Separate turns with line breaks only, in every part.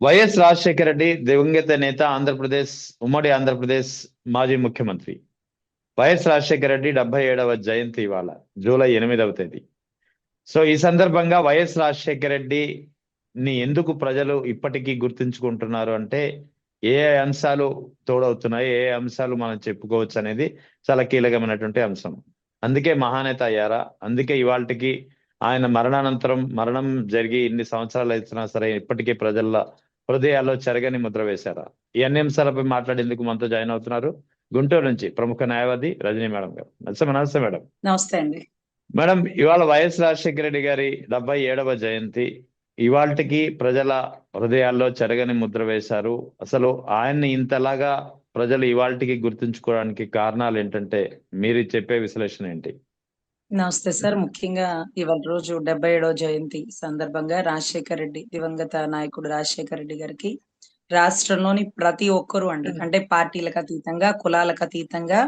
YS Rajasekhara Reddy దివంగత నేత, ఆంధ్రప్రదేశ్ ఉమ్మడి ఆంధ్రప్రదేశ్ మాజీ ముఖ్యమంత్రి. వైఎస్ రాజశేఖర రెడ్డి 77వ జయంతి ఇవాళ జూలై 8వ తేదీ. సో ఈ సందర్భంగా వైఎస్ రాజశేఖర రెడ్డిని ఎందుకు ప్రజలు ఇప్పటికీ గుర్తుంచుకుంటున్నారు అంటే ఏ అంశాలు తోడవుతున్నాయి, ఏ అంశాలు మనం చెప్పుకోవచ్చు అనేది చాలా కీలకమైనటువంటి అంశం. అందుకే మహానేత అయ్యారా, అందుకే ఇవాళకి ఆయన మరణానంతరం మరణం జరిగి ఇన్ని సంవత్సరాలు అవుతున్నా సరే ఇప్పటికీ ప్రజల హృదయాల్లో చెరగని ముద్ర వేశారా? ఈ అన్ని అంశాలపై మాట్లాడేందుకు మనతో జాయిన్ అవుతున్నారు గుంటూరు నుంచి ప్రముఖ న్యాయవాది రజనీ మేడం గారు. నమస్తే మేడం.
నమస్తే అండి.
మేడం, ఇవాళ వైఎస్ రాజశేఖర రెడ్డి గారి 77వ జయంతి. ఇవాళకి ప్రజల హృదయాల్లో చెరగని ముద్ర వేశారు. అసలు ఆయన్ని ఇంతలాగా ప్రజలు ఇవాళకి గుర్తుంచుకోవడానికి కారణాలు ఏంటంటే మీరు చెప్పే విశ్లేషణ ఏంటి?
నమస్తే సార్. ముఖ్యంగా ఇవాళ రోజు 77వ జయంతి సందర్భంగా రాజశేఖర రెడ్డి, దివంగత నాయకుడు రాజశేఖర రెడ్డి గారికి రాష్ట్రంలోని ప్రతి ఒక్కరూ అంటే పార్టీలకు అతీతంగా, కులాలకు అతీతంగా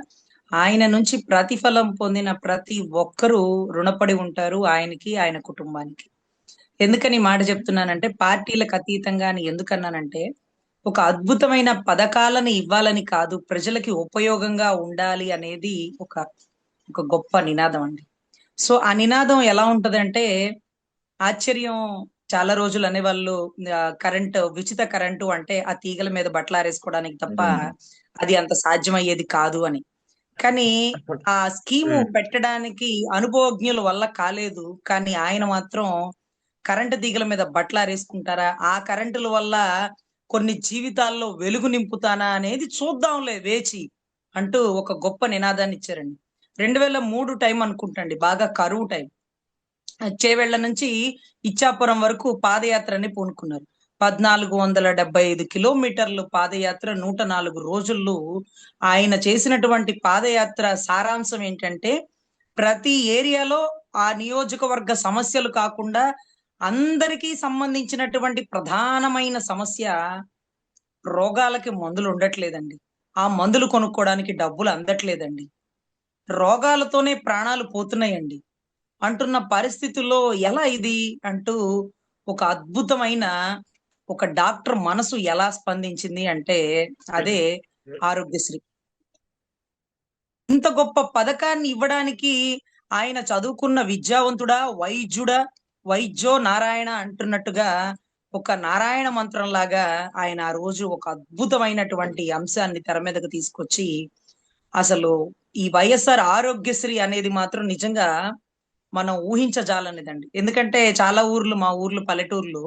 ఆయన నుంచి ప్రతిఫలం పొందిన ప్రతి ఒక్కరూ రుణపడి ఉంటారు ఆయనకి, ఆయన కుటుంబానికి. ఎందుకని ఈ మాట చెప్తున్నానంటే, పార్టీలకు అతీతంగా అని ఎందుకన్నానంటే, ఒక అద్భుతమైన పథకాలను ఇవ్వాలని కాదు, ప్రజలకి ఉపయోగంగా ఉండాలి అనేది ఒక ఒక గొప్ప నినాదం అండి. సో ఆ నినాదం ఎలా ఉంటదంటే, ఆశ్చర్యం. చాలా రోజులు అనేవాళ్ళు ఉచిత కరెంటు అంటే ఆ తీగల మీద బట్టలు ఆరేసుకోవడానికి తప్ప అది అంత సాధ్యమయ్యేది కాదు అని. కానీ ఆ స్కీము పెట్టడానికి అనుభవజ్ఞుల వల్ల కాలేదు. కానీ ఆయన మాత్రం కరెంటు తీగల మీద బట్టలు ఆరేసుకుంటారా, ఆ కరెంటుల వల్ల కొన్ని జీవితాల్లో వెలుగు నింపుతానా అనేది చూద్దాంలే వేచి అంటూ ఒక గొప్ప నినాదాన్ని ఇచ్చారండి. 2003 టైం అనుకుంటండి, బాగా కరువు టైం. చేవెళ్ల నుంచి ఇచ్చాపురం వరకు పాదయాత్రని పూనుకున్నారు. 1475 కిలోమీటర్లు పాదయాత్ర, 104 రోజుల్లో. ఆయన చేసినటువంటి పాదయాత్ర సారాంశం ఏంటంటే, ప్రతి ఏరియాలో ఆ నియోజకవర్గ సమస్యలు కాకుండా అందరికీ సంబంధించినటువంటి ప్రధానమైన సమస్య, రోగాలకి మందులు ఉండట్లేదండి. ఆ మందులు కొనుక్కోవడానికి డబ్బులు అందట్లేదండి. రోగాలతోనే ప్రాణాలు పోతున్నాయండి అంటున్న పరిస్థితుల్లో ఎలా ఇది అంటూ ఒక అద్భుతమైన ఒక డాక్టర్ మనసు ఎలా స్పందించింది అంటే అదే ఆరోగ్యశ్రీ. ఇంత గొప్ప పథకాన్ని ఇవ్వడానికి ఆయన చదువుకున్న విద్యావంతుడా, వైద్యో నారాయణ అంటున్నట్టుగా ఒక నారాయణ మంత్రం లాగా ఆయన ఆ రోజు ఒక అద్భుతమైనటువంటి అంశాన్ని తెర మీదకు తీసుకొచ్చి, అసలు ఈ వైఎస్ఆర్ ఆరోగ్యశ్రీ అనేది మాత్రం నిజంగా మనం ఊహించజాలనిదండి. ఎందుకంటే చాలా ఊర్లు, మా ఊర్లు పల్లెటూర్లు,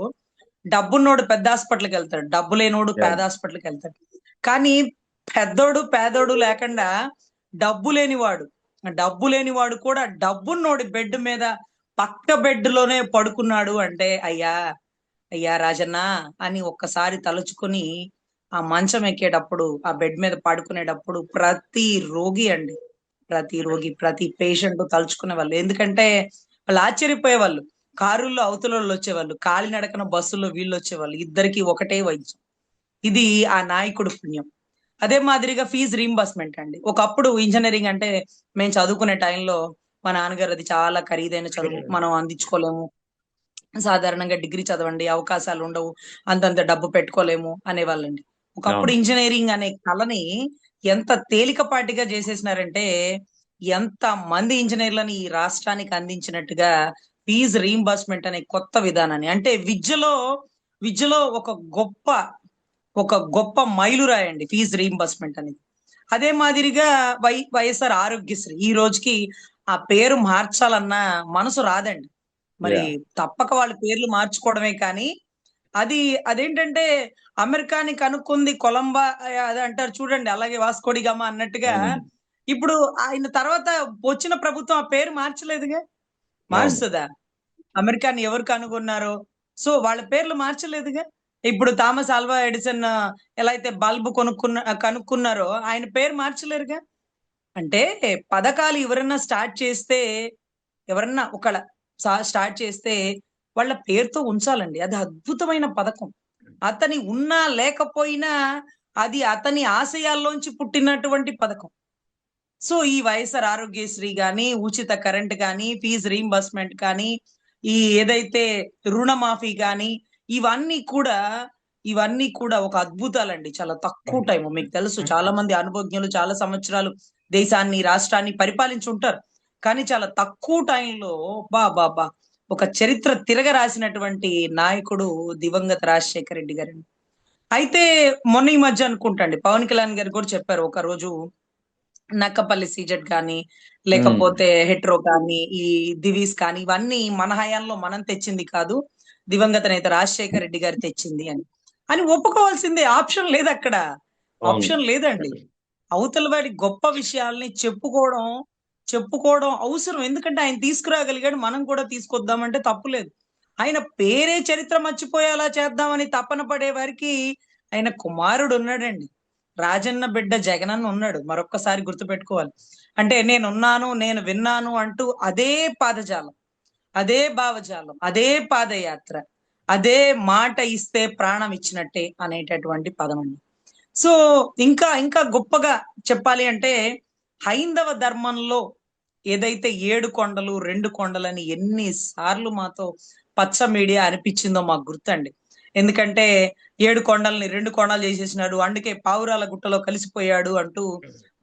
డబ్బున్నోడు పెద్ద హాస్పిటల్కి వెళ్తాడు, డబ్బు లేనోడు పేద హాస్పిటల్కి వెళ్తాడు. కానీ పేదోడు లేకుండా డబ్బు లేనివాడు కూడా డబ్బున్నోడి బెడ్ మీద పక్క బెడ్ లోనే పడుకున్నాడు అంటే, అయ్యా అయ్యా రాజన్న అని ఒక్కసారి తలుచుకొని ఆ మంచం ఎక్కేటప్పుడు, ఆ బెడ్ మీద పడుకునేటప్పుడు ప్రతి పేషెంట్ తలుచుకునే వాళ్ళు. ఎందుకంటే వాళ్ళు ఆశ్చర్యపోయేవాళ్ళు. కారుల్లో అవతలోళ్ళు వచ్చేవాళ్ళు, కాలినడకన బస్సుల్లో వీళ్ళు వచ్చేవాళ్ళు. ఇద్దరికి ఒకటే వైద్యం. ఇది ఆ నాయకుడు పుణ్యం. అదే మాదిరిగా ఫీజు రీంబర్స్మెంట్ అండి. ఒకప్పుడు ఇంజనీరింగ్ అంటే మేము చదువుకునే టైంలో మా నాన్నగారు, అది చాలా ఖరీదైన చదువు, మనం అందించుకోలేము, సాధారణంగా డిగ్రీ చదవండి, అవకాశాలు ఉండవు, అంతంత డబ్బు పెట్టుకోలేము అనేవాళ్ళండి. ఒకప్పుడు ఇంజనీరింగ్ అనే కళని ఎంత తేలికపాటిగా చేసేసినారంటే, ఎంత మంది ఇంజనీర్లని ఈ రాష్ట్రానికి అందించినట్టుగా ఫీజు రీంబర్స్మెంట్ అనే కొత్త విధానాన్ని, అంటే విద్యలో ఒక గొప్ప మైలురాయండి ఫీజు రీంబర్స్మెంట్ అనేది. అదే మాదిరిగా వైఎస్ఆర్ ఆరోగ్యశ్రీ ఈ రోజుకి ఆ పేరు మార్చాలన్న మనసు రాదండి. మరి తప్పక వాళ్ళ పేర్లు మార్చుకోవడమే. కానీ అదేంటంటే, అమెరికాని కనుక్కుంది కొలంబా అది అంటారు చూడండి, అలాగే వాస్కోడిగామా అన్నట్టుగా ఇప్పుడు ఆయన తర్వాత వచ్చిన ప్రభుత్వం ఆ పేరు మార్చలేదుగా. మారుస్తుందా? అమెరికాని ఎవరు కనుగొన్నారో సో వాళ్ళ పేర్లు మార్చలేదుగా. ఇప్పుడు థామస్ ఆల్వా ఎడిసన్ ఎలా అయితే బల్బు కనుక్కున్నారో ఆయన పేరు మార్చలేరుగా. అంటే పథకాలు ఎవరన్నా ఒకళ్ళ స్టార్ట్ చేస్తే వాళ్ళ పేరుతో ఉంచాలండి. అది అద్భుతమైన పథకం. అతని ఉన్నా లేకపోయినా అది అతని ఆశయాల్లోంచి పుట్టినటువంటి పథకం. సో ఈ వైఎస్ఆర్ ఆరోగ్యశ్రీ గాని, ఉచిత కరెంట్ గాని, ఫీజు రీంబర్స్మెంట్ కానీ, ఈ ఏదైతే రుణమాఫీ కానీ, ఇవన్నీ కూడా ఇవన్నీ కూడా ఒక అద్భుతాలండి. చాలా తక్కువ టైం. మీకు తెలుసు చాలా మంది అనుభవజ్ఞులు చాలా సంవత్సరాలు దేశాన్ని, రాష్ట్రాన్ని పరిపాలించి ఉంటారు. కానీ చాలా తక్కువ టైంలో అబ్బబ్బబ్బా! ఒక చరిత్ర తిరగరాసినటువంటి నాయకుడు దివంగత రాజశేఖర రెడ్డి గారండి. అయితే మొన్న ఈ మధ్య అనుకుంటా అండి పవన్ కళ్యాణ్ గారు కూడా చెప్పారు. ఒకరోజు నక్కపల్లి సీజెట్ గాని, లేకపోతే హెట్రో కానీ, ఈ దివీస్ కానీ ఇవన్నీ మన హయాంలో మనం తెచ్చింది కాదు. దివంగత నేత రాజశేఖర రెడ్డి గారు తెచ్చింది అని ఒప్పుకోవాల్సిందే. ఆప్షన్ లేదక్కడ.
అవును.
ఆప్షన్ లేదండి. అవతల వాడి గొప్ప విషయాల్ని చెప్పుకోవడం అవసరం. ఎందుకంటే ఆయన తీసుకురాగలిగాడు. మనం కూడా తీసుకొద్దామంటే తప్పులేదు. ఆయన పేరే చరిత్ర మర్చిపోయేలా చేద్దామని తపన పడే వారికి ఆయన కుమారుడు ఉన్నాడండి. రాజన్న బిడ్డ జగనన్న ఉన్నాడు. మరొక్కసారి గుర్తుపెట్టుకోవాలి. అంటే నేనున్నాను, నేను విన్నాను అంటూ అదే పదజాలం, అదే భావజాలం, అదే పాదయాత్ర, అదే మాట ఇస్తే ప్రాణం ఇచ్చినట్టే అనేటటువంటి పదం అండి. సో ఇంకా ఇంకా గొప్పగా చెప్పాలి అంటే హైందవ ధర్మంలో ఏదైతే 7 కొండలు 2 కొండలని ఎన్ని సార్లు మాతో పచ్చ మీడియా అనిపించిందో మాకు గుర్తండి. ఎందుకంటే 7 కొండల్ని 2 కొండలు చేసేసినాడు, అందుకే పావురాల గుట్టలో కలిసిపోయాడు అంటూ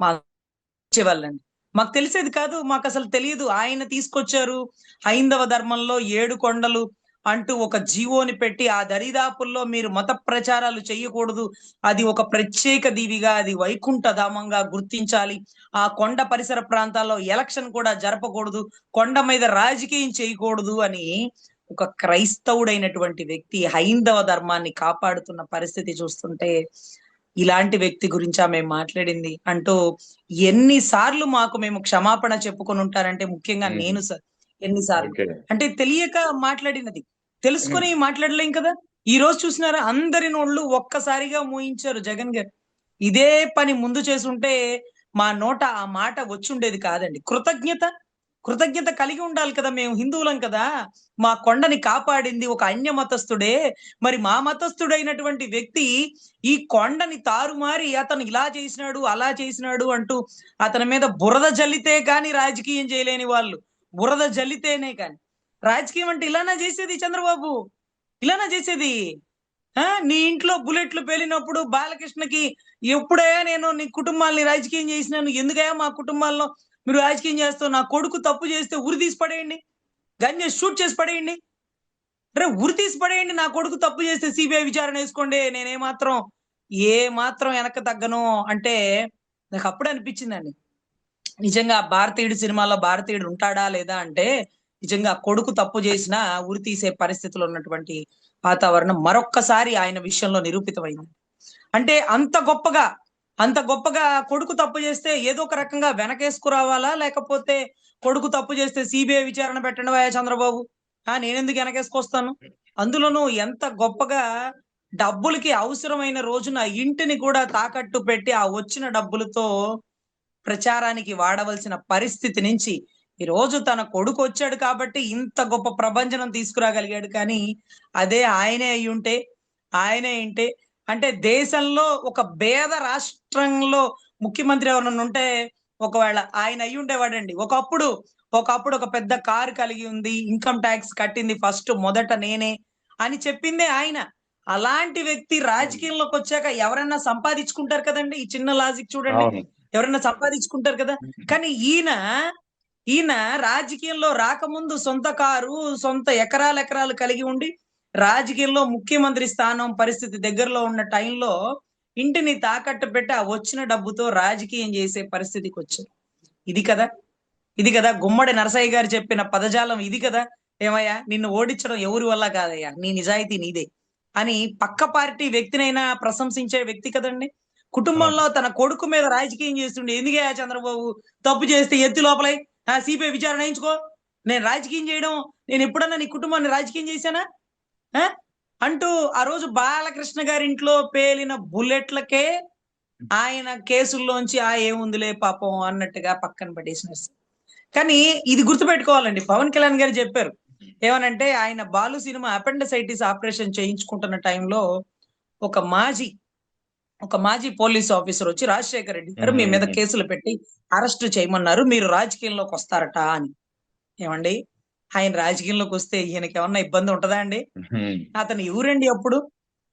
మా వచ్చేవాళ్ళండి. మాకు తెలిసేది కాదు. మాకు అసలు తెలియదు. ఆయన తీసుకొచ్చారు. హైందవ ధర్మంలో 7 కొండలు అంటూ ఒక జీవోని పెట్టి ఆ దరిదాపుల్లో మీరు మత ప్రచారాలు చేయకూడదు. అది ఒక ప్రత్యేక దీవిగా, అది వైకుంఠ ధామంగా గుర్తించాలి. ఆ కొండ పరిసర ప్రాంతాల్లో ఎలక్షన్ కూడా జరపకూడదు. కొండ మీద రాజకీయం చేయకూడదు అని ఒక క్రైస్తవుడైనటువంటి వ్యక్తి హైందవ ధర్మాన్ని కాపాడుతున్న పరిస్థితి చూస్తుంటే ఇలాంటి వ్యక్తి గురించా మేము మాట్లాడింది అంటూ ఎన్నిసార్లు మాకు మేము క్షమాపణ చెప్పుకొని ఉంటారంటే ముఖ్యంగా నేను సార్ ఎన్నిసార్లు
ఓకే.
అంటే తెలియక మాట్లాడినది తెలుసుకొని మాట్లాడలేం కదా. ఈ రోజు చూసినారా అందరి నోళ్ళు ఒక్కసారిగా మూయించారు జగన్ గారు. ఇదే పని ముందు చేసుంటే మా నోట ఆ మాట వచ్చుండేది కాదండి. కృతజ్ఞత కలిగి ఉండాలి కదా. మేము హిందువులం కదా. మా కొండని కాపాడింది ఒక అన్య మతస్థుడే. మరి మా మతస్థుడైనటువంటి వ్యక్తి ఈ కొండని తారుమారి అతను ఇలా చేసినాడు, అలా చేసినాడు అంటూ అతని మీద బురద జల్లితే గాని రాజకీయం చేయలేని వాళ్ళు. బురద జల్లితేనే కాని రాజకీయం అంటే ఇలానా చేసేది చంద్రబాబు? ఇలానా చేసేది? నీ ఇంట్లో బుల్లెట్లు పేలినప్పుడు బాలకృష్ణకి ఎప్పుడయ్యా నేను నీ కుటుంబాల్ని రాజకీయం చేసినాను, ఎందుకయ్యా మా కుటుంబాల్లో మీరు రాజకీయం చేస్తావు, నా కొడుకు తప్పు చేస్తే ఉరి తీసి పడేయండి, గన్ చేసి షూట్ చేసి పడేయండి, రే ఉరి తీసి పడేయండి, నా కొడుకు తప్పు చేస్తే సిబిఐ విచారణ వేసుకోండి, ఏ మాత్రం వెనక తగ్గను అంటే నాకు అప్పుడే అనిపించిందండి. నిజంగా భారతీయుడు సినిమాలో భారతీయుడు ఉంటాడా లేదా అంటే నిజంగా కొడుకు తప్పు చేసినా ఉరి తీసే పరిస్థితులు ఉన్నటువంటి వాతావరణం మరొక్కసారి ఆయన విషయంలో నిరూపితమైంది. అంటే అంత గొప్పగా కొడుకు తప్పు చేస్తే ఏదో ఒక రకంగా వెనకేసుకురావాలా, లేకపోతే కొడుకు తప్పు చేస్తే సిబిఐ విచారణ పెట్టండి వా చంద్రబాబు, నేనెందుకు వెనకేసుకొస్తాను? అందులోనూ ఎంత గొప్పగా డబ్బులకి అవసరమైన రోజున ఇంటిని కూడా తాకట్టు పెట్టి ఆ వచ్చిన డబ్బులతో ప్రచారానికి వాడవలసిన పరిస్థితి నుంచి ఈ రోజు తన కొడుకు వచ్చాడు కాబట్టి ఇంత గొప్ప ప్రభంజనం తీసుకురాగలిగాడు. కానీ అదే ఆయనే అయ్యుంటే అంటే దేశంలో ఒక పేద రాష్ట్రంలో ముఖ్యమంత్రి ఎవరన్నా ఉంటే ఒకవేళ ఆయన అయ్యి ఉండేవాడండి. ఒకప్పుడు ఒక పెద్ద కారు కలిగి ఉంది, ఇన్కమ్ ట్యాక్స్ కట్టింది ఫస్ట్ మొదట నేనే అని చెప్పిందే ఆయన. అలాంటి వ్యక్తి రాజకీయంలోకి వచ్చాక ఎవరన్నా సంపాదించుకుంటారు కదండి. ఈ చిన్న లాజిక్ చూడండి,
అవును.
ఎవరన్నా సంపాదించుకుంటారు కదా. కానీ ఈయన రాజకీయంలో రాకముందు సొంత కారు, సొంత ఎకరాలు కలిగి ఉండి రాజకీయంలో ముఖ్యమంత్రి స్థానం పరిస్థితి దగ్గరలో ఉన్న టైంలో ఇంటిని తాకట్టు పెట్టి ఆ వచ్చిన డబ్బుతో రాజకీయం చేసే పరిస్థితికి వచ్చారు. ఇది కదా గుమ్మడి నరసయ్య గారు చెప్పిన పదజాలం. ఇది కదా, ఏమయ్యా నిన్ను ఓడించడం ఎవరి వల్ల కాదయ్యా, నీ నిజాయితీ నీదే అని పక్క పార్టీ వ్యక్తినైనా ప్రశంసించే వ్యక్తి కదండి. కుటుంబంలో తన కొడుకు మీద రాజకీయం చేస్తుండే ఎందుకయ్యా చంద్రబాబు తప్పు చేస్తే ఎత్తి లోపలై సిబిఐ విచారణ వేయించుకో, నేను రాజకీయం చేయడం, నేను ఎప్పుడన్నా నీ కుటుంబాన్ని రాజకీయం చేశానా అంటూ ఆ రోజు బాలకృష్ణ గారి ఇంట్లో పేలిన బుల్లెట్లకే ఆయన కేసుల్లోంచి ఏముందిలే పాపం అన్నట్టుగా పక్కన పడేసినారు. కానీ ఇది గుర్తుపెట్టుకోవాలండి. పవన్ కళ్యాణ్ గారు చెప్పారు ఏమనంటే, ఆయన బాలు సినిమా అపెండిసైటిస్ ఆపరేషన్ చేయించుకుంటున్న టైంలో ఒక మాజీ పోలీస్ ఆఫీసర్ వచ్చి రాజశేఖర రెడ్డి గారు మీ మీద కేసులు పెట్టి అరెస్ట్ చేయమన్నారు, మీరు రాజకీయంలోకి వస్తారట అని. ఏమండి, ఆయన రాజకీయంలోకి వస్తే ఈయనకి ఏమన్నా ఇబ్బంది ఉంటదా అండి? అతను ఎవరండి?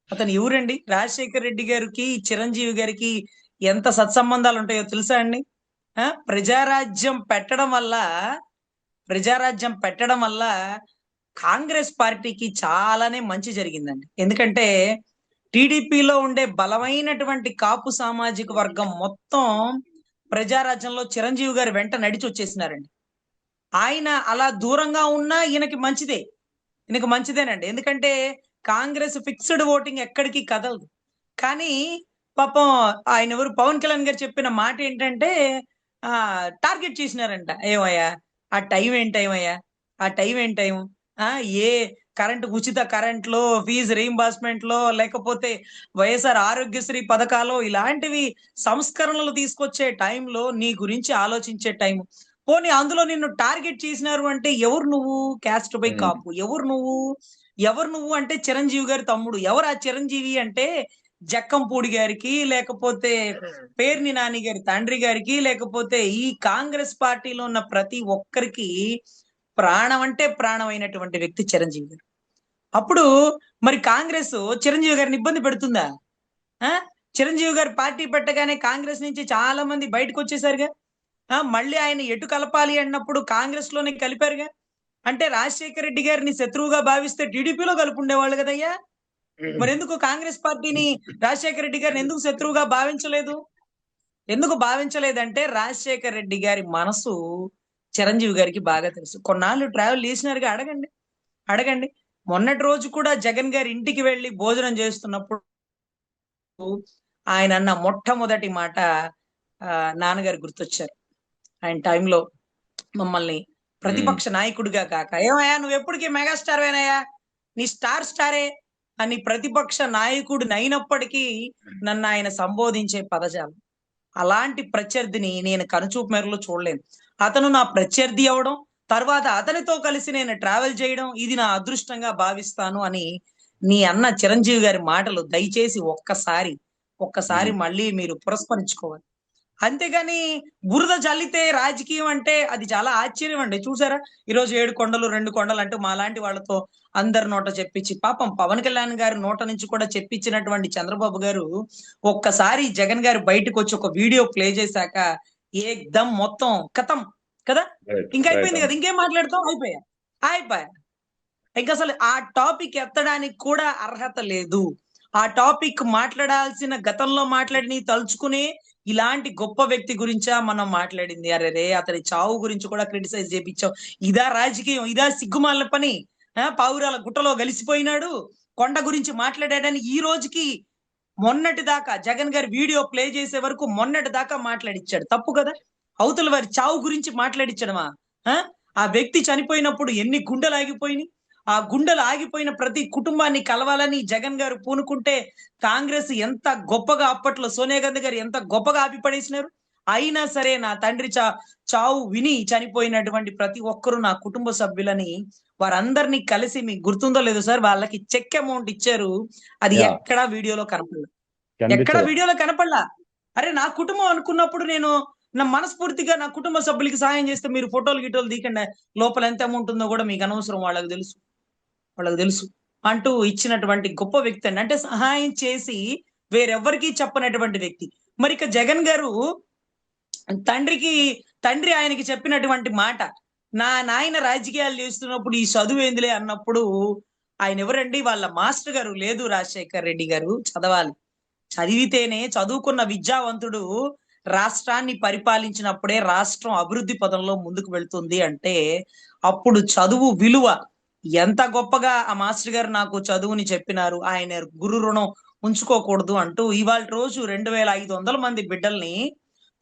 అతను ఎవరండి? రాజశేఖర్ రెడ్డి గారికి చిరంజీవి గారికి ఎంత సత్సంబంధాలు ఉంటాయో తెలుసా అండి? ప్రజారాజ్యం పెట్టడం వల్ల ప్రజారాజ్యం పెట్టడం వల్ల కాంగ్రెస్ పార్టీకి చాలానే మంచి జరిగిందండి. ఎందుకంటే టీడీపీలో ఉండే బలమైనటువంటి కాపు సామాజిక వర్గం మొత్తం ప్రజారాజ్యంలో చిరంజీవి గారి వెంట నడిచి వచ్చేసినారండి. ఆయన అలా దూరంగా ఉన్నా ఈయనకి మంచిదేనండి. ఎందుకంటే కాంగ్రెస్ ఫిక్స్డ్ ఓటింగ్ ఎక్కడికి కదలదు. కానీ పాపం ఆయన ఎవరు పవన్ కళ్యాణ్ గారు చెప్పిన మాట ఏంటంటే టార్గెట్ చేసినారంట. ఏమయ్యా ఆ టైం ఏం టైం అయ్యా? ఆ టైం ఏం టైం? ఏ ఉచిత కరెంట్లో, ఫీజు రీయింబర్స్మెంట్ లో, లేకపోతే వైఎస్ఆర్ ఆరోగ్యశ్రీ పథకాలు ఇలాంటివి సంస్కరణలు తీసుకొచ్చే టైంలో నీ గురించి ఆలోచించే టైం. పోనీ అందులో నిన్ను టార్గెట్ చేసినారు అంటే ఎవరు నువ్వు? క్యాస్ట్ బై కాపు. ఎవరు నువ్వు అంటే చిరంజీవి గారి తమ్ముడు. ఎవరు ఆ చిరంజీవి అంటే జక్కంపూడి గారికి, లేకపోతే పేర్ని నాని గారి తండ్రి గారికి, లేకపోతే ఈ కాంగ్రెస్ పార్టీలో ఉన్న ప్రతి ఒక్కరికి ప్రాణం అంటే ప్రాణమైనటువంటి వ్యక్తి చిరంజీవి గారు. అప్పుడు మరి కాంగ్రెస్ చిరంజీవి గారిని ఇబ్బంది పెడుతుందా? చిరంజీవి గారు పార్టీ పెట్టగానే కాంగ్రెస్ నుంచి చాలా మంది బయటకు వచ్చేసారుగా. మళ్ళీ ఆయన ఎటు కలపాలి అన్నప్పుడు కాంగ్రెస్ లోనే కలిపారుగా. అంటే రాజశేఖర రెడ్డి గారిని శత్రువుగా భావిస్తే టీడీపీలో కలుపుండేవాళ్ళు కదయ్యా. మరి ఎందుకు కాంగ్రెస్ పార్టీని రాజశేఖర రెడ్డి గారిని ఎందుకు శత్రువుగా భావించలేదు? ఎందుకు భావించలేదంటే రాజశేఖర రెడ్డి గారి మనసు చిరంజీవి గారికి బాగా తెలుసు. కొన్నాళ్ళు ట్రావెల్ చేసినారుగా. అడగండి. మొన్నటి రోజు కూడా జగన్ గారి ఇంటికి వెళ్లి భోజనం చేస్తున్నప్పుడు ఆయన అన్న మొట్టమొదటి మాట నాన్నగారు గుర్తొచ్చారు. ఆయన టైంలో మమ్మల్ని ప్రతిపక్ష నాయకుడిగా కాక, ఏమయ్యా నువ్వు ఎప్పటికీ మెగాస్టార్ వేనయ్యా, నీ స్టారే అని ప్రతిపక్ష నాయకుడు అయినప్పటికీ నన్ను ఆయన సంబోధించే పదజాలం. అలాంటి ప్రత్యర్థిని నేను కనుచూపు మేరలో చూడలేను. అతను నా ప్రత్యర్థి అవడం, తర్వాత అతనితో కలిసి నేను ట్రావెల్ చేయడం ఇది నా అదృష్టంగా భావిస్తాను అని నీ అన్న చిరంజీవి గారి మాటలు దయచేసి ఒక్కసారి మళ్ళీ మీరు పురస్కరించుకోవాలి. అంతేగాని బురద జల్లితే రాజకీయం అంటే అది చాలా ఆశ్చర్యం అండి. చూసారా ఈరోజు 7 కొండలు 2 కొండలు అంటూ మాలాంటి వాళ్ళతో అందరి నోట చెప్పించి, పాపం పవన్ కళ్యాణ్ గారి నోట నుంచి కూడా చెప్పించినటువంటి చంద్రబాబు గారు ఒక్కసారి జగన్ గారు బయటకు వచ్చి ఒక వీడియో ప్లే చేశాక ఏకదం మొత్తం కథం కదా. ఇంకా అయిపోయింది కదా, ఇంకేం మాట్లాడతాం? అయిపోయా. ఇంకా అసలు ఆ టాపిక్ ఎత్తడానికి కూడా అర్హత లేదు. ఆ టాపిక్ మాట్లాడాల్సిన గతంలో మాట్లాడి తలుచుకుని ఇలాంటి గొప్ప వ్యక్తి గురించా మనం మాట్లాడింది? అరే అతని చావు గురించి కూడా క్రిటిసైజ్ చేపించాం. ఇదా రాజకీయం? ఇదా సిగ్గుమాల పని? పావురాల గుట్టలో గలిసిపోయినాడు, కొండ గురించి మాట్లాడాడని ఈ రోజుకి మొన్నటి దాకా జగన్ గారి వీడియో ప్లే చేసే వరకు మొన్నటి దాకా మాట్లాడిచ్చాడు. తప్పు కదా. అవతల వారి చావు గురించి మాట్లాడిచ్చడమా? ఆ వ్యక్తి చనిపోయినప్పుడు ఎన్ని గుండెలు ఆగిపోయినాయి. ఆ గుండెలు ఆగిపోయిన ప్రతి కుటుంబాన్ని కలవాలని జగన్ గారు పూనుకుంటే కాంగ్రెస్ ఎంత గొప్పగా, అప్పట్లో సోనియా గాంధీ గారు ఎంత గొప్పగా ఆపిపడేసినారు. అయినా సరే నా తండ్రి చావు విని చనిపోయినటువంటి ప్రతి ఒక్కరు నా కుటుంబ సభ్యులని వారందరినీ కలిసి, మీకు గుర్తుందో లేదో సార్, వాళ్ళకి చెక్ అమౌంట్ ఇచ్చారు. అది ఎక్కడా వీడియోలో కనపడలా. అరే నా కుటుంబం అనుకున్నప్పుడు నేను నా మనస్ఫూర్తిగా నా కుటుంబ సభ్యులకి సహాయం చేస్తే మీరు ఫోటోలు గిటోలు తీకండి, లోపల ఎంత అమౌంట్ ఉందో కూడా మీకు అనవసరం, వాళ్ళకి తెలుసు అంటూ ఇచ్చినటువంటి గొప్ప వ్యక్తి అండి. అంటే సహాయం చేసి వేరెవ్వరికీ చెప్పనటువంటి వ్యక్తి. మరి ఇక జగన్ గారు తండ్రి ఆయనకి చెప్పినటువంటి మాట, నా నాయన రాజకీయాలు చేస్తున్నప్పుడు ఈ చదువు ఏందిలే అన్నప్పుడు ఆయన ఎవరండి? వాళ్ళ మాస్టర్ గారు, లేదు రాజశేఖర్ రెడ్డి గారు చదవాలి, చదివితేనే, చదువుకున్న విద్యావంతుడు రాష్ట్రాన్ని పరిపాలించినప్పుడే రాష్ట్రం అభివృద్ధి పదంలో ముందుకు వెళ్తుంది అంటే అప్పుడు చదువు విలువ ఎంత గొప్పగా ఆ మాస్టర్ గారు నాకు చదువుని చెప్పినారు, ఆయన గురు రుణం ఉంచుకోకూడదు అంటూ ఇవాళ రోజు 2500 మంది బిడ్డల్ని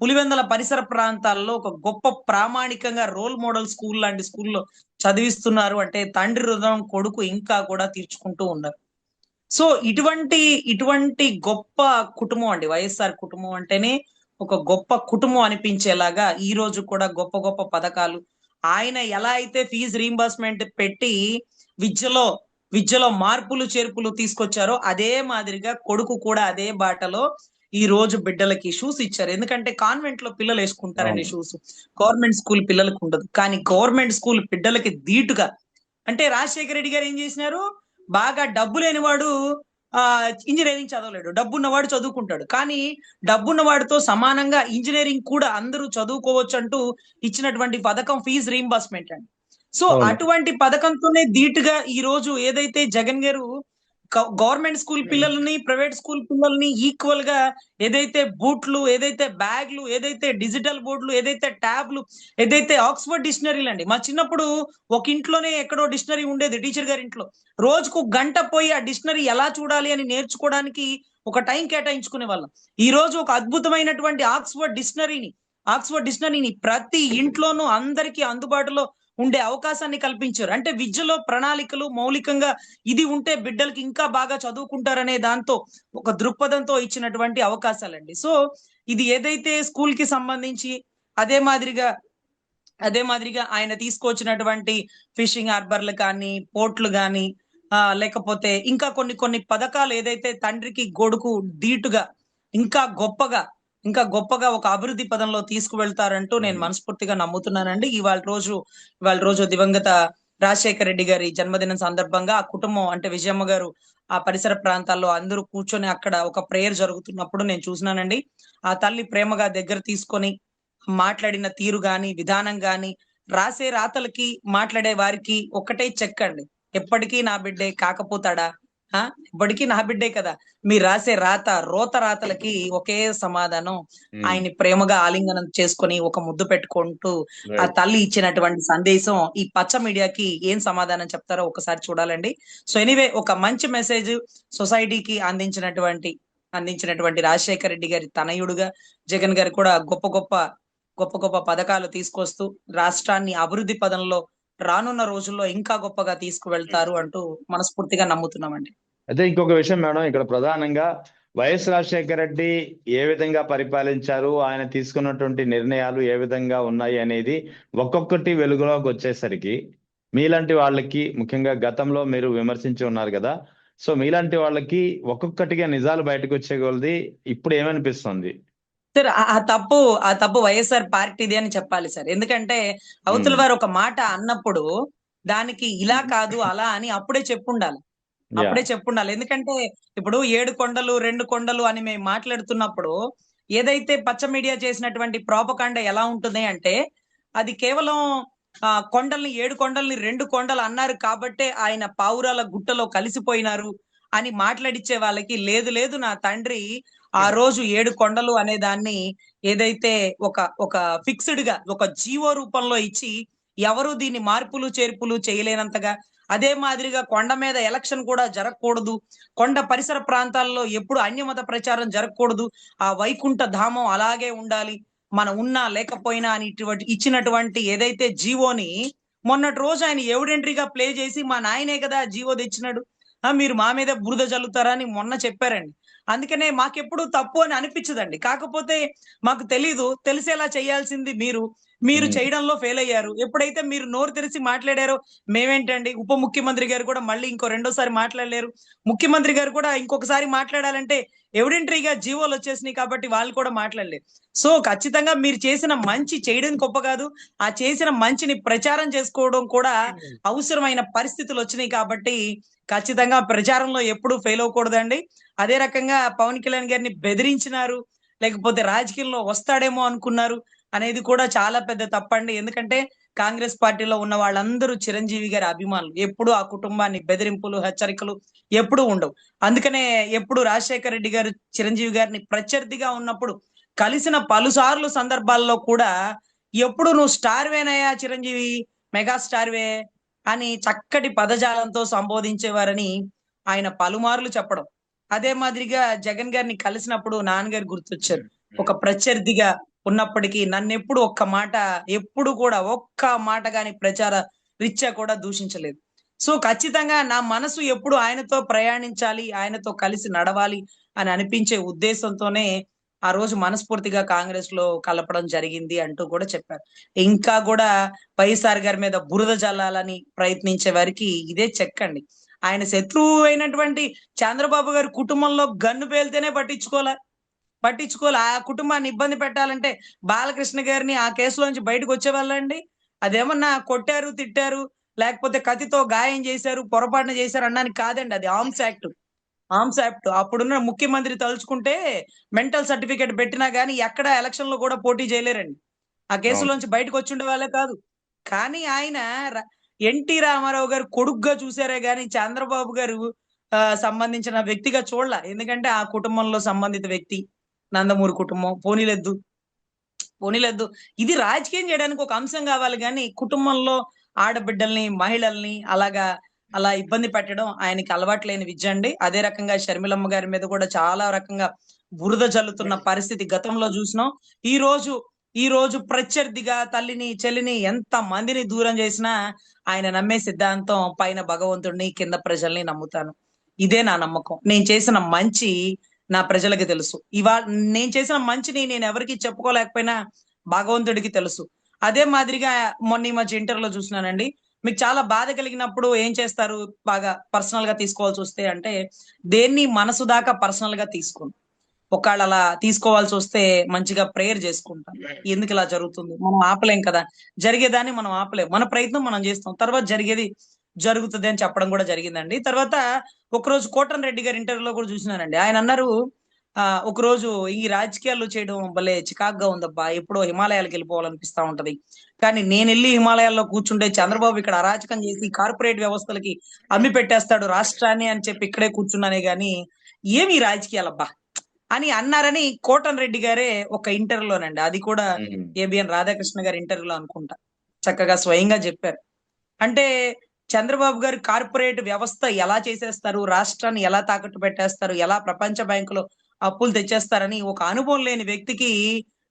పులివెందల పరిసర ప్రాంతాల్లో ఒక గొప్ప ప్రామాణికంగా రోల్ మోడల్ స్కూల్ లాంటి స్కూల్లో చదివిస్తున్నారు అంటే తండ్రి రుణం కొడుకు ఇంకా కూడా తీర్చుకుంటూ ఉన్నారు. సో ఇటువంటి గొప్ప కుటుంబం అండి వైఎస్ఆర్ కుటుంబం అంటేనే ఒక గొప్ప కుటుంబం అనిపించేలాగా ఈ రోజు కూడా గొప్ప గొప్ప పథకాలు, ఆయన ఎలా అయితే ఫీజు రీయింబర్స్మెంట్ పెట్టి విద్యలో మార్పులు చేర్పులు తీసుకొచ్చారో అదే మాదిరిగా కొడుకు కూడా అదే బాటలో ఈ రోజు బిడ్డలకి షూస్ ఇచ్చారు. ఎందుకంటే కాన్వెంట్ లో పిల్లలు వేసుకుంటారండి షూస్, గవర్నమెంట్ స్కూల్ పిల్లలకు ఉండదు. కానీ గవర్నమెంట్ స్కూల్ బిడ్డలకి ధీటుగా, అంటే రాజశేఖర రెడ్డి గారు ఏం చేసినారు, బాగా డబ్బు లేనివాడు ఇంజనీరింగ్ చదవలేడు, డబ్బున్నవాడు చదువుకుంటాడు. కానీ డబ్బున్నవాడితో సమానంగా ఇంజనీరింగ్ కూడా అందరూ చదువుకోవచ్చు అంటూ ఇచ్చినటువంటి పథకం ఫీజు రీయింబర్స్మెంట్ అండి. సో
అవును.
అటువంటి పథకంతోనే ధీటుగా ఈ రోజు ఏదైతే జగన్ గారు గవర్నమెంట్ స్కూల్ పిల్లల్ని, ప్రైవేట్ స్కూల్ పిల్లల్ని ఈక్వల్ గా ఏదైతే బూట్లు, ఏదైతే బ్యాగ్లు, ఏదైతే డిజిటల్ బోర్డులు, ఏదైతే ట్యాబ్లు, ఏదైతే ఆక్స్ఫర్డ్ డిక్షనరీలు అండి. మా చిన్నప్పుడు ఒక ఇంట్లోనే ఎక్కడో డిక్షనరీ ఉండేది టీచర్ గారి ఇంట్లో. రోజుకు గంట పోయి ఆ డిక్షనరీ ఎలా చూడాలి అని నేర్చుకోవడానికి ఒక టైం కేటాయించుకునే వాళ్ళం. ఈ రోజు ఒక అద్భుతమైనటువంటి ఆక్స్ఫర్డ్ డిక్షనరీని ప్రతి ఇంట్లోనూ అందరికీ అందుబాటులో ఉండే అవకాశాన్ని కల్పించారు. అంటే విద్యలో ప్రణాళికలు మౌలికంగా ఇది ఉంటే బిడ్డలకి ఇంకా బాగా చదువుకుంటారనే దాంతో ఒక దృక్పథంతో ఇచ్చినటువంటి అవకాశాలండి. సో ఇది ఏదైతే స్కూల్ కి సంబంధించి అదే మాదిరిగా అదే మాదిరిగా ఆయన తీసుకొచ్చినటువంటి ఫిషింగ్ హార్బర్లు కానీ, పోర్ట్లు గాని, లేకపోతే ఇంకా కొన్ని కొన్ని పథకాలు ఏదైతే తండ్రికి కొడుకు ధీటుగా ఇంకా గొప్పగా ఇంకా గొప్పగా ఒక అభివృద్ధి పదంలో తీసుకువెళ్తారంటూ నేను మనస్ఫూర్తిగా నమ్ముతున్నానండి. ఇవాళ రోజు దివంగత రాజశేఖర రెడ్డి గారి జన్మదినం సందర్భంగా ఆ కుటుంబం అంటే విజయమ్మ గారు ఆ పరిసర ప్రాంతాల్లో అందరూ కూర్చొని అక్కడ ఒక ప్రేయర్ జరుగుతున్నప్పుడు నేను చూసినానండి. ఆ తల్లి ప్రేమగా దగ్గర తీసుకొని మాట్లాడిన తీరు గాని, విధానం గాని, రాసే రాతలకి, మాట్లాడే వారికి ఒక్కటే చెక్కండి. ఎప్పటికీ నా బిడ్డే కాకపోతాడా? ఎప్పటికీ నా బిడ్డే కదా! మీరు రాసే రోత రాతలకి ఒకే సమాధానం. ఆయన్ని ప్రేమగా ఆలింగనం చేసుకొని ఒక ముద్దు పెట్టుకుంటూ ఆ తల్లి ఇచ్చినటువంటి సందేశం ఈ పచ్చ మీడియాకి ఏం సమాధానం చెప్తారో ఒకసారి చూడాలండి. సో ఎనీవే ఒక మంచి మెసేజ్ సొసైటీకి అందించినటువంటి రాజశేఖర రెడ్డి గారి తనయుడుగా జగన్ గారు కూడా గొప్ప గొప్ప పథకాలు తీసుకొస్తూ రాష్ట్రాన్ని అభివృద్ధి పదంలో రానున్న రోజుల్లో ఇంకా గొప్పగా తీసుకువెళ్తారు అంటూ మనస్ఫూర్తిగా నమ్ముతున్నామండి.
అయితే ఇంకొక విషయం మేడం, ఇక్కడ ప్రధానంగా వైఎస్ రాజశేఖర రెడ్డి ఏ విధంగా పరిపాలించారు, ఆయన తీసుకున్నటువంటి నిర్ణయాలు ఏ విధంగా ఉన్నాయి అనేది ఒక్కొక్కటి వెలుగులోకి వచ్చేసరికి మీలాంటి వాళ్ళకి, ముఖ్యంగా గతంలో మీరు విమర్శించి ఉన్నారు కదా, సో మీలాంటి వాళ్ళకి ఒక్కొక్కటిగా నిజాలు బయటకు వచ్చే కొలది ఇప్పుడు ఏమనిపిస్తుంది?
సార్ ఆ తప్పు వైఎస్ఆర్ పార్టీది అని చెప్పాలి సార్. ఎందుకంటే అవతల వారు ఒక మాట అన్నప్పుడు దానికి ఇలా కాదు అలా అని అప్పుడే చెప్పుండాలి. ఎందుకంటే ఇప్పుడు 7 కొండలు 2 కొండలు అని మేము మాట్లాడుతున్నప్పుడు ఏదైతే పచ్చ మీడియా చేసినటువంటి ప్రోపకాండ ఎలా ఉంటుంది అంటే అది కేవలం కొండల్ని 7 కొండల్ని 2 కొండలు అన్నారు కాబట్టే ఆయన పావురాల గుట్టలో కలిసిపోయినారు అని మాట్లాడిచ్చే వాళ్ళకి లేదు నా తండ్రి ఆ రోజు 7 కొండలు అనే దాన్ని ఏదైతే ఒక ఫిక్స్డ్ గా ఒక జీవో రూపంలో ఇచ్చి ఎవరు దీన్ని మార్పులు చేర్పులు చేయలేనంతగా, అదే మాదిరిగా కొండ మీద ఎలక్షన్ కూడా జరగకూడదు, కొండ పరిసర ప్రాంతాల్లో ఎప్పుడు అన్యమత ప్రచారం జరగకూడదు, ఆ వైకుంఠ ధామం అలాగే ఉండాలి, మనం ఉన్నా లేకపోయినా అని ఇచ్చినటువంటి ఏదైతే జీవోని మొన్నటి రోజు ఆయన ఎవిడెంటరీగా ప్లే చేసి మా నాయనే కదా జీవో తెచ్చినాడు, మీరు మా మీద బురద జల్లుతారా అని మొన్న చెప్పారండి. అందుకనే మాకెప్పుడు తప్పు అని అనిపించదండి. కాకపోతే మాకు తెలిసేలా చేయాల్సింది మీరు చేయడంలో ఫెయిల్ అయ్యారు. ఎప్పుడైతే మీరు నోరు తెరిచి మాట్లాడారో మేమేంటండి, ఉప ముఖ్యమంత్రి గారు కూడా మళ్ళీ రెండోసారి మాట్లాడలేరు. ముఖ్యమంత్రి గారు కూడా ఇంకొకసారి మాట్లాడాలంటే ఎవిడెంటరీగా జీవోలు వచ్చేసినాయి కాబట్టి వాళ్ళు కూడా మాట్లాడలేరు. సో ఖచ్చితంగా మీరు చేసిన మంచి చేయడం గొప్ప కాదు, ఆ చేసిన మంచిని ప్రచారం చేసుకోవడం కూడా అవసరమైన పరిస్థితులు వచ్చినాయి కాబట్టి ఖచ్చితంగా ప్రచారంలో ఎప్పుడు ఫెయిల్ అవ్వకూడదండి. అదే రకంగా పవన్ కళ్యాణ్ గారిని బెదిరించినారు, లేకపోతే రాజకీయంలో వస్తాడేమో అనుకున్నారు అనేది కూడా చాలా పెద్ద తప్పండి. ఎందుకంటే కాంగ్రెస్ పార్టీలో ఉన్న వాళ్ళందరూ చిరంజీవి గారి అభిమానులు. ఎప్పుడు ఆ కుటుంబాన్ని బెదిరింపులు, హెచ్చరికలు ఎప్పుడు ఉండవు. అందుకనే ఎప్పుడు రాజశేఖర రెడ్డి గారు చిరంజీవి గారిని ప్రత్యర్థిగా ఉన్నప్పుడు కలిసిన పలుసార్లు సందర్భాల్లో కూడా ఎప్పుడు నువ్వు స్టార్ వేనయ్యా చిరంజీవి, మెగా స్టార్ వే అని చక్కటి పదజాలంతో సంబోధించేవారని ఆయన పలుమార్లు చెప్పడం. అదే మాదిరిగా జగన్ గారిని కలిసినప్పుడు నాన్నగారు గుర్తొచ్చారు. ఒక ప్రత్యర్థిగా ఉన్నప్పటికీ నన్నెప్పుడు ఎప్పుడు కూడా ఒక్క మాట గాని ప్రచార రీత్యా కూడా దూషించలేదు. సో ఖచ్చితంగా నా మనసు ఎప్పుడు ఆయనతో ప్రయాణించాలి, ఆయనతో కలిసి నడవాలి అని అనిపించే ఉద్దేశంతోనే ఆ రోజు మనస్ఫూర్తిగా కాంగ్రెస్ లో కలపడం జరిగింది అంటూ కూడా చెప్పారు. ఇంకా కూడా వైఎస్ఆర్ గారి మీద బురద జల్లాలని ప్రయత్నించే వారికి ఇదే చెక్కండి. ఆయన శత్రువు అయినటువంటి చంద్రబాబు గారి కుటుంబంలో గన్ను పేలితేనే పట్టించుకోలే. ఆ కుటుంబాన్ని ఇబ్బంది పెట్టాలంటే బాలకృష్ణ గారిని ఆ కేసులోంచి బయటకు వచ్చేవాళ్ళండి. అదేమన్నా కొట్టారు, తిట్టారు, లేకపోతే కత్తితో గాయం చేశారు, పొరపాటున చేశారు అనడానికి కాదండి. అది ఆర్మ్స్ యాక్ట్. ఆర్మ్స్ యాక్ట్ అప్పుడున్న ముఖ్యమంత్రి తలుచుకుంటే మెంటల్ సర్టిఫికేట్ పెట్టినా గానీ ఎక్కడ ఎలక్షన్ లో కూడా పోటీ చేయలేరండి. ఆ
అవును.
కేసులోంచి బయటకు వచ్చుండే వాళ్ళే కాదు. కానీ ఆయన ఎన్టీ రామారావు గారు కొడుగ్గా చూసారే గాని చంద్రబాబు గారు సంబంధించిన వ్యక్తిగా చూడల. ఎందుకంటే ఆ కుటుంబంలో సంబంధిత వ్యక్తి. నందమూరి కుటుంబం. పోనీలెద్దు. ఇది రాజకీయం చేయడానికి ఒక అంశం కావాలి గానీ, కుటుంబంలో ఆడబిడ్డల్ని, మహిళల్ని అలా ఇబ్బంది పెట్టడం ఆయనకి అలవాటు లేని విద్య అండి. అదే రకంగా షర్మిలమ్మ గారి మీద కూడా చాలా రకంగా బురద జల్లుతున్న పరిస్థితి గతంలో చూసినాం. ఈ రోజు ఈ రోజు ప్రత్యర్థిగా తల్లిని, చెల్లిని ఎంత మందిని దూరం చేసినా ఆయన నమ్మే సిద్ధాంతం పైన భగవంతుడిని, కింద ప్రజల్ని నమ్ముతాను. ఇదే నా నమ్మకం. నేను చేసిన మంచి నా ప్రజలకి తెలుసు. నేను చేసిన మంచిని నేను ఎవరికీ చెప్పుకోలేకపోయినా భగవంతుడికి తెలుసు. అదే మాదిరిగా మొన్న ఈ మధ్య ఇంటర్‌లో చూసినానండి. మీకు చాలా బాధ కలిగినప్పుడు ఏం చేస్తారు? బాగా పర్సనల్‌గా తీసుకోవాల్సొస్తే అంటే, దేన్ని మనసు దాకా పర్సనల్‌గా తీసుకోను. ఒకవేళ అలా తీసుకోవాల్సొస్తే మంచిగా ప్రేయర్ చేసుకుంటాను. ఎందుకిలా జరుగుతుంది? మనం ఆపలేం కదా! జరిగేదాన్ని మనం ఆపలేం. మన ప్రయత్నం మనం చేస్తాం. తర్వాత జరిగేది జరుగుతది అని చెప్పడం కూడా జరిగిందండి. తర్వాత ఒకరోజు కోటంరెడ్డి గారి ఇంటర్వ్యూలో కూడా చూసినానండి. ఆయనన్నారు ఒకరోజు ఈ రాజకీయాలు చేయడం భలే చికాకుగా ఉందబ్బా! ఎప్పుడో హిమాలయాలకెళ్ళిపోవాలనిపిస్తా ఉంటది. కానీ నేనెళ్లి హిమాలయాల్లో కూర్చుంటే చంద్రబాబు ఇక్కడ అరాచకం చేసి కార్పొరేట్ వ్యవస్థలకి అమ్మి పెట్టేస్తాడు రాష్ట్రాన్ని అని చెప్పి ఇక్కడే కూర్చున్నానే గాని, ఏమి ఈ రాజకీయాలబ్బా! అని అన్నారని కోటంరెడ్డి గారే ఒక ఇంటర్వ్యూలోనండి. అది కూడా
హ్మ్.
ఏబిఎన్ రాధాకృష్ణ గారి ఇంటర్వ్యూలో అనుకుంటా. చక్కగా స్వయంగా చెప్పారు. అంటే చంద్రబాబు గారు కార్పొరేట్ వ్యవస్థ ఎలా చేసేస్తారు? రాష్ట్రాన్ని ఎలా తాకట్టు పెట్టేస్తారు? ఎలా ప్రపంచ బ్యాంకులో అప్పులు తెచ్చేస్తారని ఒక అనుభవం లేని వ్యక్తికి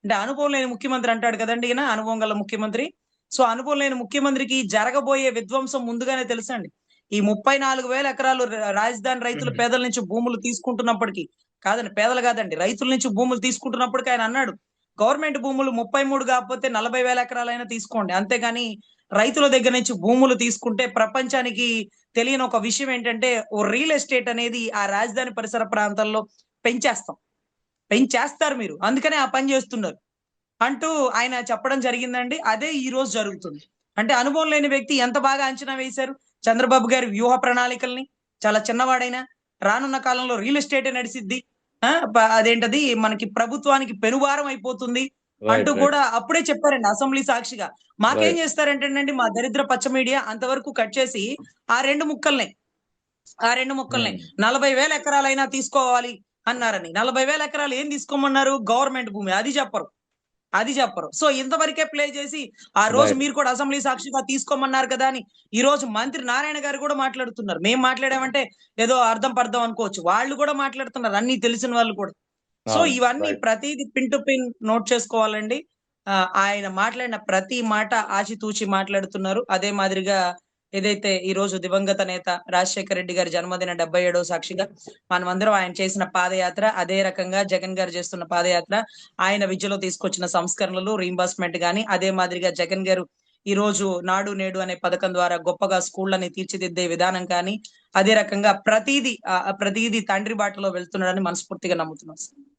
అంటే అనుభవం లేని ముఖ్యమంత్రి అంటాడు కదండీ ఈయన అనుభవం గల ముఖ్యమంత్రి. సో, అనుభవం లేని ముఖ్యమంత్రికి జరగబోయే విధ్వంసం ముందుగానే తెలుసండి. ఈ 34,000 ఎకరాలు రాజధాని రైతులు
హుహు.
పేదల నుంచి భూములు తీసుకుంటున్నప్పటికి కాదండి పేదలు కాదండి. రైతుల నుంచి భూములు తీసుకుంటున్నప్పటికి ఆయన అన్నాడు. గవర్నమెంట్ భూములు 33 కాకపోతే 40,000 ఎకరాలైనా తీసుకోండి. అంతేగాని రైతుల దగ్గర నుంచి భూములు తీసుకుంటే ప్రపంచానికి తెలియని ఒక విషయం ఏంటంటే, ఓ రియల్ ఎస్టేట్ అనేది ఆ రాజధాని పరిసర ప్రాంతాల్లో పెంచేస్తాం. పెంచేస్తారు మీరు. అందుకనే ఆ పని జేస్తున్నారు. అంటూ ఆయన చెప్పడం జరిగిందండి. అదే ఈ రోజు జరుగుతుంది. అంటే అనుభవం లేని వ్యక్తి ఎంత బాగా అంచనా వేశారు. చంద్రబాబు గారి వ్యూహ ప్రణాళికల్ని. చాలా చిన్నవాడైనా రానున్న కాలంలో రియల్ ఎస్టేటే నడిసిద్ది. ఆ! అదేంటది మనకి ప్రభుత్వానికి పెనుభారం అయిపోతుంది. అంటూ
రైట్. రైట్.
కూడా అప్పుడే చెప్పారండి అసెంబ్లీ సాక్షిగా. మాకేం
రైట్.
చేస్తారంటేనండి మా దరిద్ర పచ్చ మీడియా అంతవరకు కట్ చేసి ఆ 2 ముక్కల్నే ఆ 2 ముక్కల్నే
హ్మ్.
40,000 ఎకరాలైనా తీసుకోవాలి అన్నారని. 40,000 ఎకరాలు ఏం తీసుకోమన్నారు? గవర్నమెంట్ భూమి. అది చెప్పరు. సో, ఇంతవరకే ప్లే చేసి, ఆ రోజు
రైట్.
మీరు కూడా అసెంబ్లీ సాక్షిగా తీసుకోమన్నారు కదా! అని ఈరోజు మంత్రి నారాయణ గారు కూడా మాట్లాడుతున్నారు. మేము మాట్లాడామంటే ఏదో అర్థం పర్థం అనుకోవచ్చు. వాళ్ళు కూడా మాట్లాడుతున్నారు. అన్నీ తెలిసిన వాళ్ళు కూడా. సో,
అవును.
ఇవన్నీ
రైట్.
ప్రతీది పిన్ టు పిన్ నోట్ చేసుకోవాలండి. ఆయన మాట్లాడిన ప్రతి మాట ఆచితూచి మాట్లాడుతున్నారు. అదే మాదిరిగా ఏదైతే ఈరోజు దివంగత నేత రాజశేఖర రెడ్డి గారి జన్మదిన 77వ సాక్షిగా మనమందరం ఆయన చేసిన పాదయాత్ర, అదే రకంగా జగన్ గారు చేస్తున్న పాదయాత్ర, ఆయన విద్యలో తీసుకొచ్చిన సంస్కరణలు, రీయింబర్స్‌మెంట్ గాని, అదే మాదిరిగా జగన్ గారు ఈరోజు నాడు నేడు అనే పథకం ద్వారా గొప్పగా స్కూళ్ళని తీర్చిదిద్దే విధానం కానీ, అదే రకంగా ప్రతీదీ తండ్రి బాటలో వెళ్తున్నాడని మనస్ఫూర్తిగా నమ్ముతున్నాం.